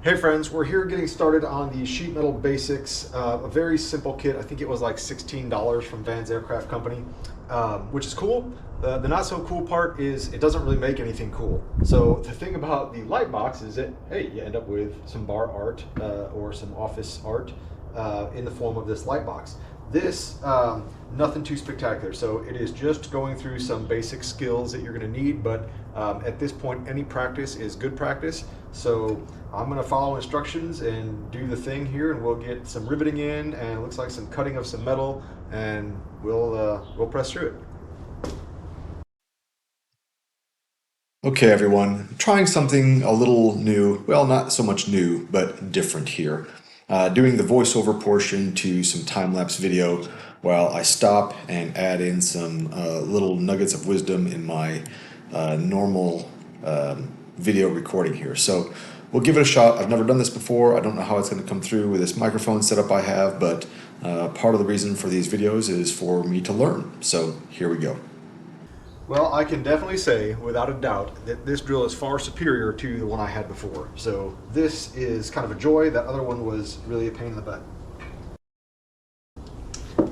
Hey friends, we're here getting started on the sheet metal basics, a very simple kit. I think it was like $16 from Van's Aircraft Company, which is cool. The not so cool part is it doesn't really make anything cool. So the thing about the light box is that, hey, you end up with some bar art or some office art in the form of this light box. This, nothing too spectacular. So it is just going through some basic skills that you're gonna need, but at this point, any practice is good practice. So I'm gonna follow instructions and do the thing here, and we'll get some riveting in, and it looks like some cutting of some metal, and we'll press through it. Okay, everyone, trying something a little new. Well, not so much new, but different here. Doing the voiceover portion to some time-lapse video while I stop and add in some little nuggets of wisdom in my normal video recording here. So we'll give it a shot. I've never done this before. I don't know how it's going to come through with this microphone setup I have, but part of the reason for these videos is for me to learn. So here we go. Well, I can definitely say, without a doubt, that this drill is far superior to the one I had before. So this is kind of a joy. That other one was really a pain in the butt.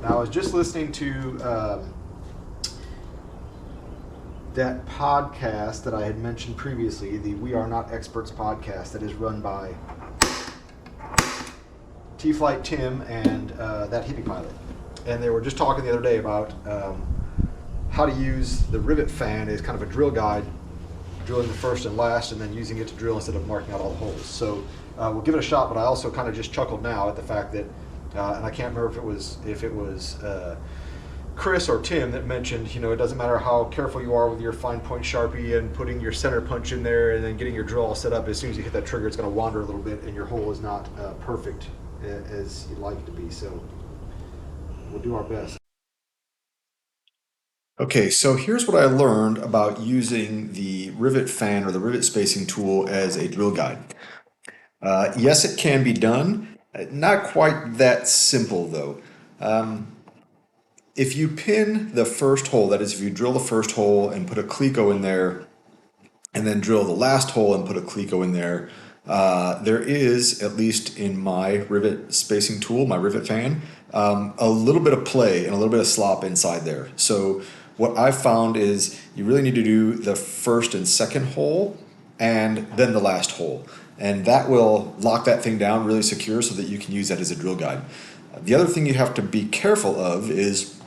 Now, I was just listening to that podcast that I had mentioned previously, the We Are Not Experts podcast that is run by T-Flight Tim and that hippie pilot. And they were just talking the other day about how to use the rivet fan as kind of a drill guide, drilling the first and last, and then using it to drill instead of marking out all the holes. So we'll give it a shot, but I also kind of just chuckled now at the fact that, and I can't remember if it was Chris or Tim that mentioned, you know, it doesn't matter how careful you are with your fine point Sharpie and putting your center punch in there and then getting your drill all set up, as soon as you hit that trigger, it's going to wander a little bit and your hole is not perfect as you'd like it to be. So we'll do our best. Okay, so here's what I learned about using the rivet fan or the rivet spacing tool as a drill guide. Yes, it can be done. Not quite that simple though. If you pin the first hole, that is if you drill the first hole and put a cleco in there, and then drill the last hole and put a cleco in there, there is, at least in my rivet spacing tool, my rivet fan, a little bit of play and a little bit of slop inside there. So what I've found is you really need to do the first and second hole and then the last hole. And that will lock that thing down really secure so that you can use that as a drill guide. The other thing you have to be careful of is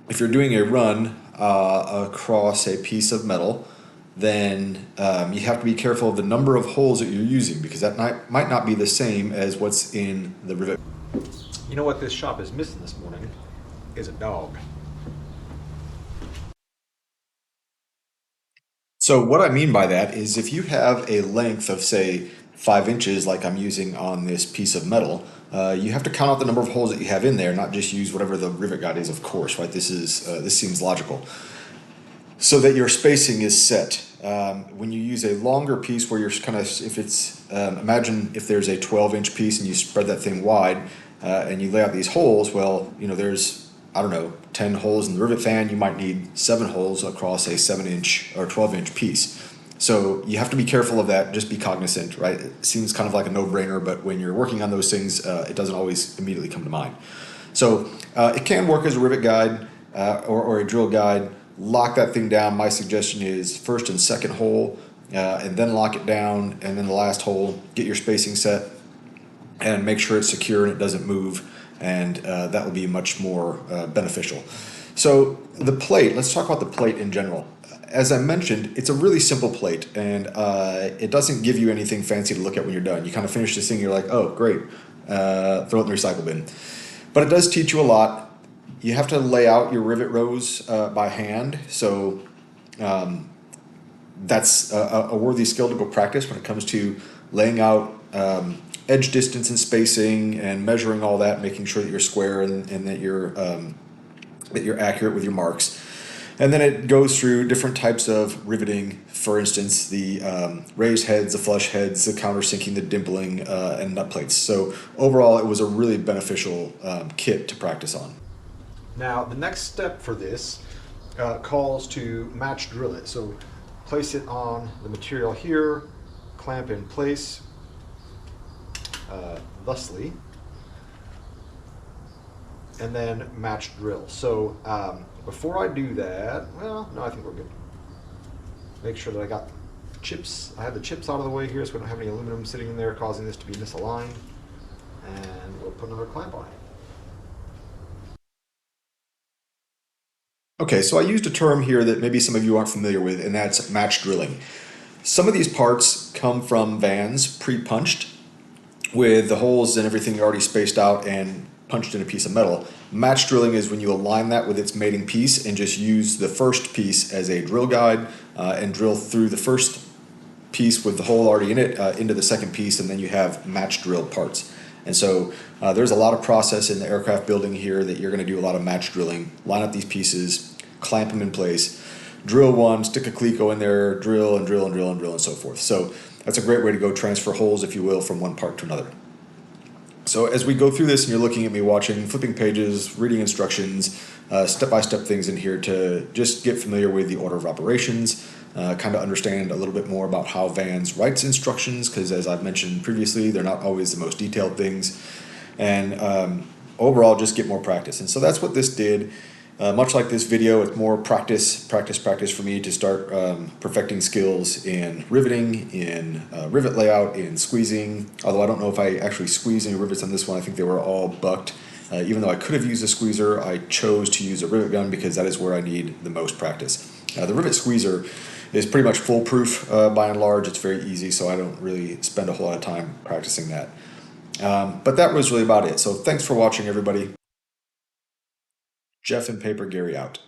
if you're doing a run across a piece of metal, then you have to be careful of the number of holes that you're using, because that might not be the same as what's in the rivet. You know what this shop is missing this morning is a dog. So what I mean by that is if you have a length of, say, 5 inches like I'm using on this piece of metal, you have to count out the number of holes that you have in there, not just use whatever the rivet guide is, of course, right? This seems logical. So that your spacing is set. When you use a longer piece where you're kind of, if it's, imagine if there's a 12-inch piece and you spread that thing wide and you lay out these holes, well, you know, there's, I don't know, 10 holes in the rivet fan, you might need 7 holes across a 7-inch or 12-inch piece. So you have to be careful of that, just be cognizant, right? It seems kind of like a no-brainer, but when you're working on those things, it doesn't always immediately come to mind. So it can work as a rivet guide or a drill guide. Lock that thing down. My suggestion is first and second hole, and then lock it down, and then the last hole, get your spacing set, and make sure it's secure and it doesn't move, and that will be much more beneficial. So the plate, let's talk about the plate in general. As I mentioned, it's a really simple plate, and it doesn't give you anything fancy to look at when you're done. You kind of finish this thing, you're like, oh, great, throw it in the recycle bin. But it does teach you a lot. You have to lay out your rivet rows by hand, so that's a worthy skill to go practice when it comes to laying out edge distance and spacing and measuring all that, making sure that you're square and that you're accurate with your marks. And then it goes through different types of riveting, for instance, the raised heads, the flush heads, the countersinking, the dimpling, and nut plates. So overall, it was a really beneficial kit to practice on. Now, the next step for this calls to match drill it. So place it on the material here, clamp in place, thusly, and then match drill. So before I do that, well, no, I think we're good. Make sure that I got chips. I have the chips out of the way here so we don't have any aluminum sitting in there causing this to be misaligned. And we'll put another clamp on it. Okay, so I used a term here that maybe some of you aren't familiar with, and that's match drilling. Some of these parts come from vans pre-punched with the holes and everything already spaced out and punched in a piece of metal. Match drilling is when you align that with its mating piece and just use the first piece as a drill guide and drill through the first piece with the hole already in it into the second piece, and then you have match drilled parts. And so there's a lot of process in the aircraft building here that you're going to do a lot of match drilling. Line up these pieces, clamp them in place, drill one, stick a cleco in there, drill and drill and drill and drill and so forth. So that's a great way to go transfer holes, if you will, from one part to another. So as we go through this and you're looking at me watching, flipping pages, reading instructions, step-by-step things in here to just get familiar with the order of operations, kind of understand a little bit more about how Vans writes instructions, because as I've mentioned previously, they're not always the most detailed things, and overall just get more practice. And so that's what this did. Much like this video, it's more practice for me to start perfecting skills in riveting, in rivet layout, in squeezing. Although I don't know if I actually squeezed any rivets on this one. I think they were all bucked. Even though I could have used a squeezer, I chose to use a rivet gun because that is where I need the most practice. The rivet squeezer is pretty much foolproof by and large. It's very easy, so I don't really spend a whole lot of time practicing that. But that was really about it. So thanks for watching, everybody. Jeff and Paper Gary out.